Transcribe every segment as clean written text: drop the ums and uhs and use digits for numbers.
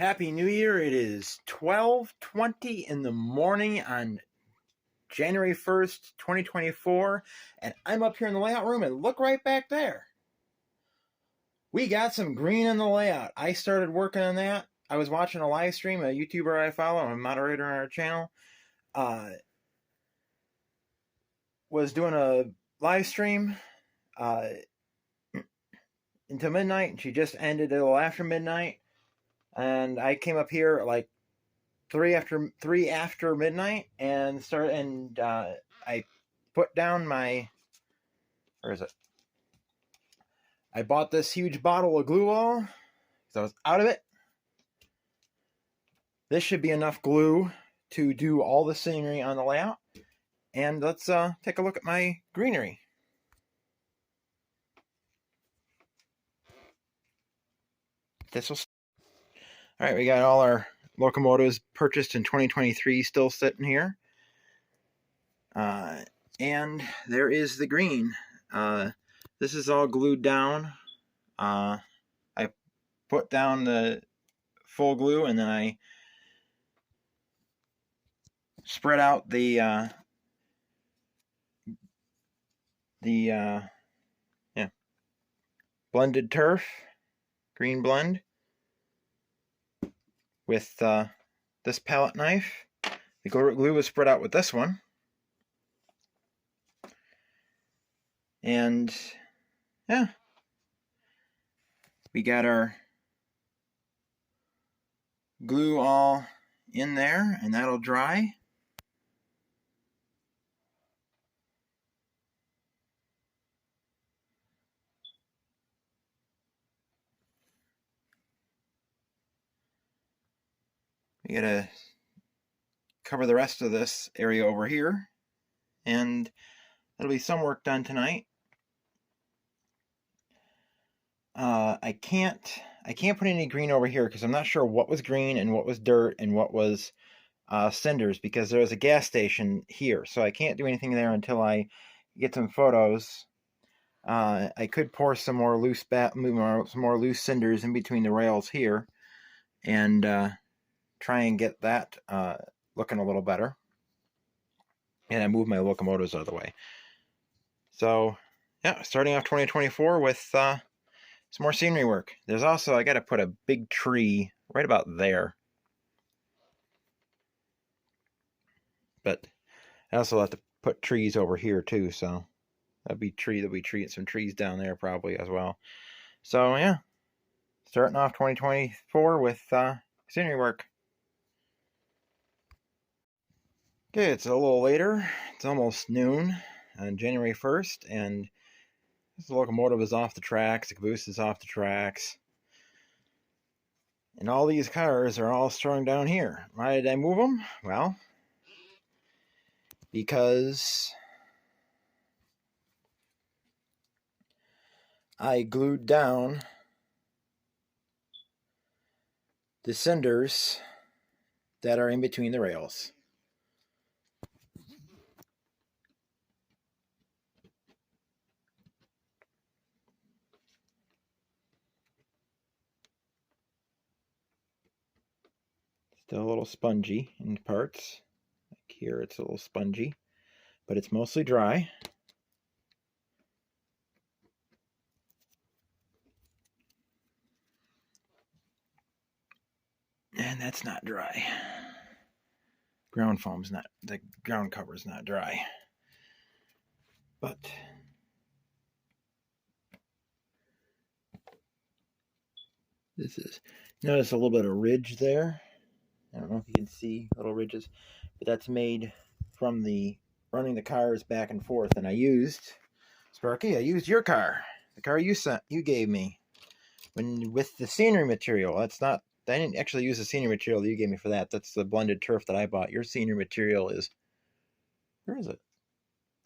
Happy New Year. It is 12:20 in the morning on January 1st, 2024, and I'm up here in the layout room, and look right back there. We got some green in the layout. I started working on that. I was watching a live stream, a YouTuber I follow, a moderator on our channel, was doing a live stream until midnight, and she just ended a little after midnight, and I came up here like three after midnight and I put down my, where is it? I bought this huge bottle of glue all because I was out of it. This should be enough glue to do all the scenery on the layout. And let's take a look at my greenery. All right, we got all our locomotives purchased in 2023 still sitting here. And there is the green. This is all glued down. I put down the full glue, and then I spread out the blended turf, green blend, with this palette knife. The glue was spread out with this one. And yeah, we got our glue all in there, and that'll dry. We gotta cover the rest of this area over here, and that'll be some work done tonight. I can't put any green over here because I'm not sure what was green and what was dirt and what was cinders, because there was a gas station here, so I can't do anything there until I get some photos. I could pour some more loose cinders in between the rails here, and try and get that looking a little better. And I move my locomotives out of the way. So yeah, starting off 2024 with some more scenery work. There's also, I got to put a big tree right about there. But I also have to put trees over here too, so there'll be some trees down there probably as well. So yeah, starting off 2024 with scenery work. Okay, it's a little later. It's almost noon on January 1st, and this locomotive is off the tracks, the caboose is off the tracks, and all these cars are all strung down here. Why did I move them? Well, because I glued down the cinders that are in between the rails. Still a little spongy in parts. Like here it's a little spongy, but it's mostly dry. And that's not dry. The ground cover's not dry. But notice a little bit of ridge there. I don't know if you can see little ridges, but that's made from the running the cars back and forth. And I used, Sparky, I used your car, the car you gave me, with the scenery material. I didn't actually use the scenery material that you gave me for that. That's the blended turf that I bought. Your scenery material is, where is it?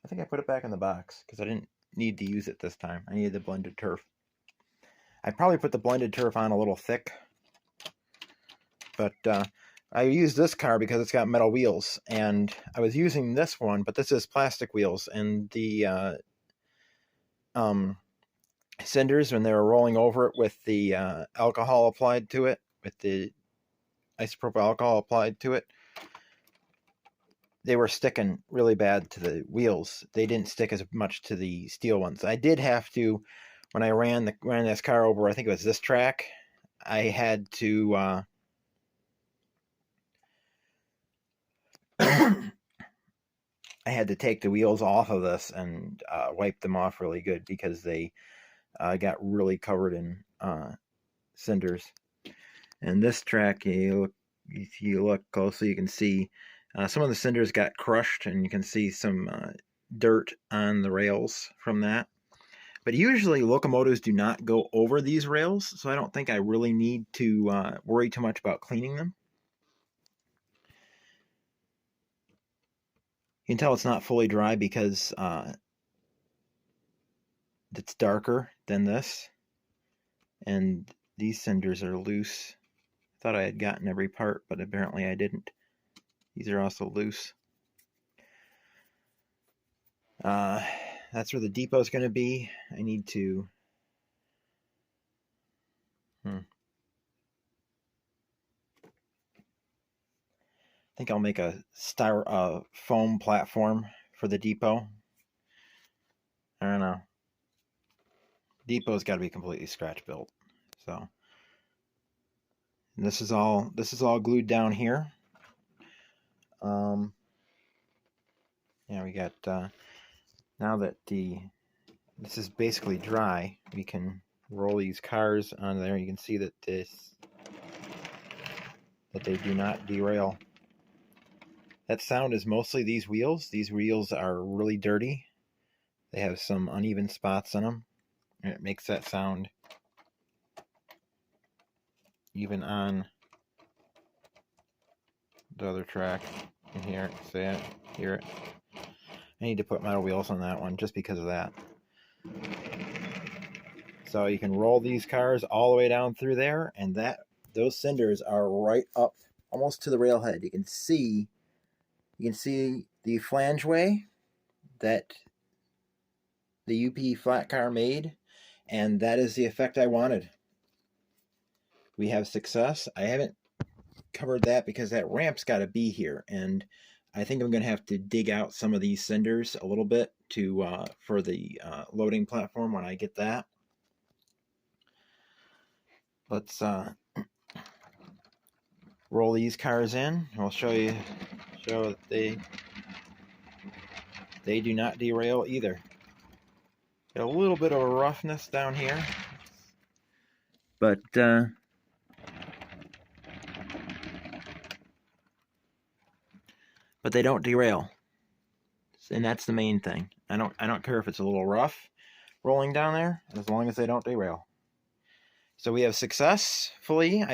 I think I put it back in the box because I didn't need to use it this time. I needed the blended turf. I probably put the blended turf on a little thick, but I used this car because it's got metal wheels, and I was using this one, but this is plastic wheels, and the cinders, when they were rolling over it with the alcohol applied to it, with the isopropyl alcohol applied to it, they were sticking really bad to the wheels. They didn't stick as much to the steel ones. I did have to, when I ran this car over, I think it was this track, I had to I had to take the wheels off of this and wipe them off really good because they got really covered in cinders. And this track, if you look closely, you can see some of the cinders got crushed, and you can see some dirt on the rails from that. But usually locomotives do not go over these rails, so I don't think I really need to worry too much about cleaning them. You can tell it's not fully dry because it's darker than this, and these cinders are loose. I thought I had gotten every part, but apparently I didn't. These are also loose. That's where the depot is going to be. I need to... I think I'll make a foam platform for the depot. I don't know. Depot's got to be completely scratch built. So this is all glued down here. Yeah, we got now that this is basically dry, we can roll these cars on there. You can see that they do not derail. That sound is mostly these wheels. These wheels are really dirty. They have some uneven spots in them, and it makes that sound even on the other track. You can hear it, see it, hear it. I need to put metal wheels on that one just because of that. So you can roll these cars all the way down through there, and those cinders are right up almost to the railhead. You can see the flangeway that the UP flat car made, and that is the effect I wanted. We have success. I haven't covered that because that ramp's got to be here, and I think I'm going to have to dig out some of these cinders a little bit for the loading platform when I get that. Let's roll these cars in. I'll show that they do not derail either. Got a little bit of a roughness down here, but they don't derail, and that's the main thing. I don't care if it's a little rough rolling down there, as long as they don't derail. So I have successfully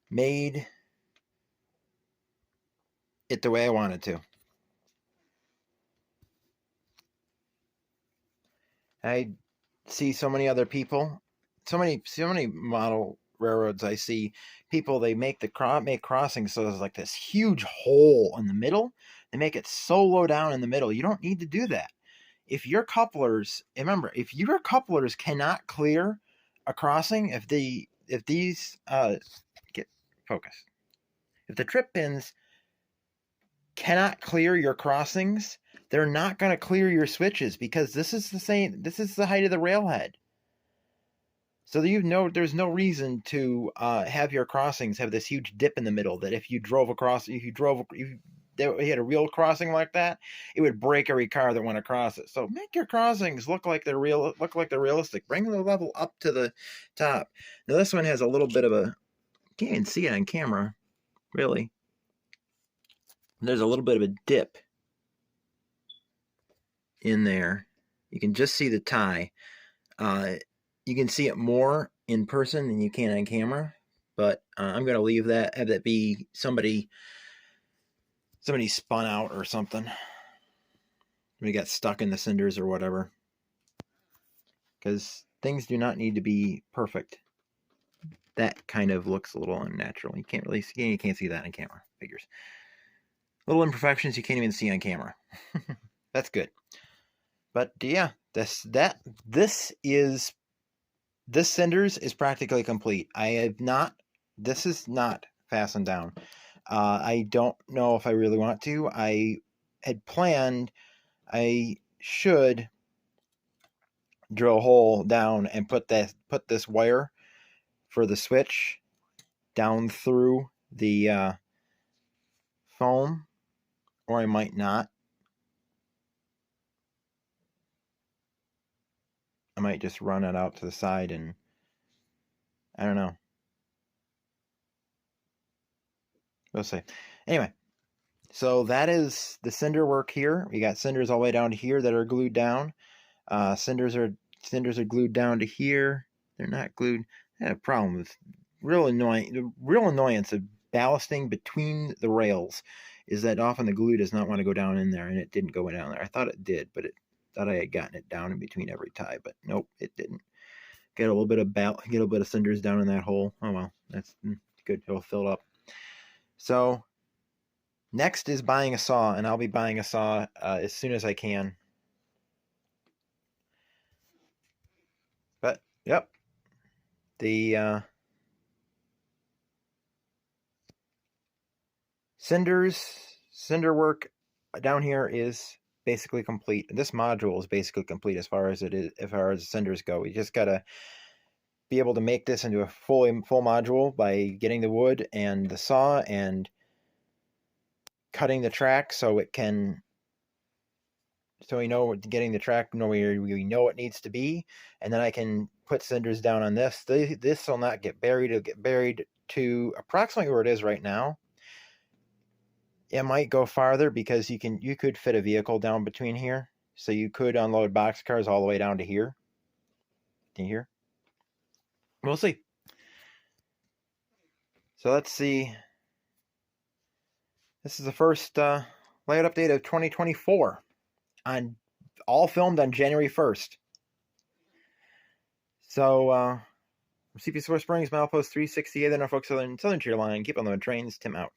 made it the way I wanted to. I see so many other people, so many model railroads. I see people, they make crossings so there's like this huge hole in the middle. They make it so low down in the middle. You don't need to do that. If your couplers cannot clear a crossing, if these get focused, if the trip pins cannot clear your crossings, they're not going to clear your switches, because this is the height of the railhead. So there's no reason to have your crossings have this huge dip in the middle that if you had a real crossing like that, it would break every car that went across it. So make your crossings look like they're realistic. Bring the level up to the top. Now this one has a little bit of a, can't even see it on camera, really. There's a little bit of a dip in there. You can just see the tie. You can see it more in person than you can on camera, but I'm going to leave that, have that be somebody spun out or something. We got stuck in the cinders or whatever, because things do not need to be perfect. That kind of looks a little unnatural. You can't see that on camera. Figures. Little imperfections you can't even see on camera. That's good. But yeah, this cinders is practically complete. I have not this is not fastened down. I don't know if I really want to. I had planned I should drill a hole down and put this wire for the switch down through the foam, or I might not. I might just run it out to the side, and I don't know. We'll see. Anyway, so that is the cinder work here. We got cinders all the way down to here that are glued down. Cinders are glued down to here. They're not glued. I had a problem with real annoyance of ballasting between the rails is that often the glue does not want to go down in there, and it didn't go down there. I thought it did, but thought I had gotten it down in between every tie, but nope, it didn't. Get a little bit of cinders down in that hole. Oh well, that's good. It'll fill up. So next is buying a saw, and I'll be buying a saw as soon as I can. But yep, the cinder work down here is basically complete. This module is basically complete as far as cinders go. We just gotta be able to make this into a full module by getting the wood and the saw and cutting the track so we know getting the track where we know it needs to be, and then I can put cinders down on this. This will not get buried. It'll get buried to approximately where it is right now. It might go farther because you could fit a vehicle down between here. So you could unload boxcars all the way down to here. To here. We'll see. So let's see. This is the first layout update of 2024. All filmed on January 1st. So CP Source Springs, milepost 368, the Norfolk Southern Tier Line. Keep on the trains. Tim out.